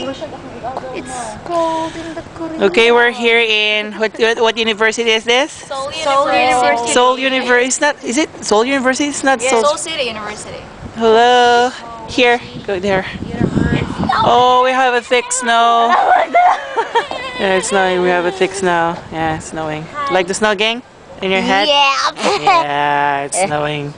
It's cold in the Korea. Okay, we're here in what university is this? Seoul University. Seoul University. It's not. Is it Seoul University? It's not Seoul. Seoul City University. Hello. Here. Go there. Oh, we have a thick snow. Yeah, it's snowing. We have a thick snow. Yeah, it's snowing. Like the snow gang in your head? Yeah. Yeah, it's snowing.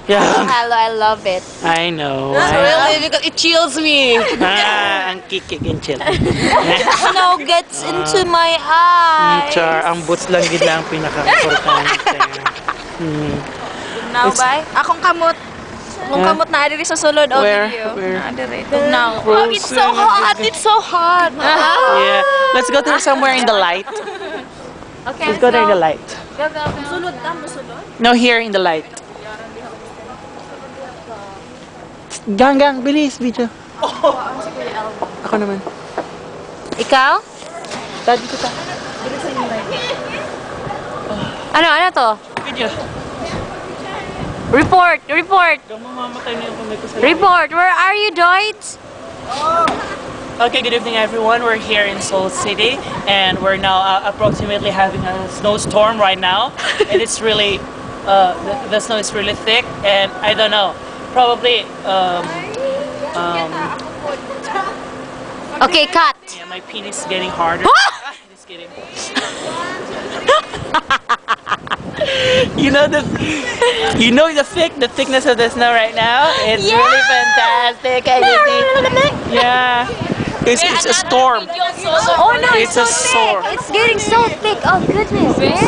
Yeah. Hello, I love it. I know. Really, because it chills me. Ang kikik and chill. Snow gets into my eyes. Char, ang boots lang gid lang pinaka-importante. Now, bye. Akong kamot. Kung kamot na diri sa sulod o video. Where? Now. Oh, it's so hot. It's so hot. Yeah. Let's go there somewhere in the light. Okay, Let's go there in the light. Go. Sulod ta mo sulod. No, here in the light. Gang, bilis, video. Ako naman. Ikaw? Daddy ko ta. Ano to? Video. Report. Mamamatay na yung kamay ko sa Report. Where are you, Doit? Okay, good evening everyone. We're here in Seoul City and we're now approximately having a snowstorm right now. And it's really, the snow is really thick and I don't know, probably, Okay, cut. yeah, my penis is getting harder. Just kidding. You know the thickness of the snow right now. It's really fantastic. Yeah, it's a storm. Oh no, It's a storm. It's getting so thick. Oh goodness, man.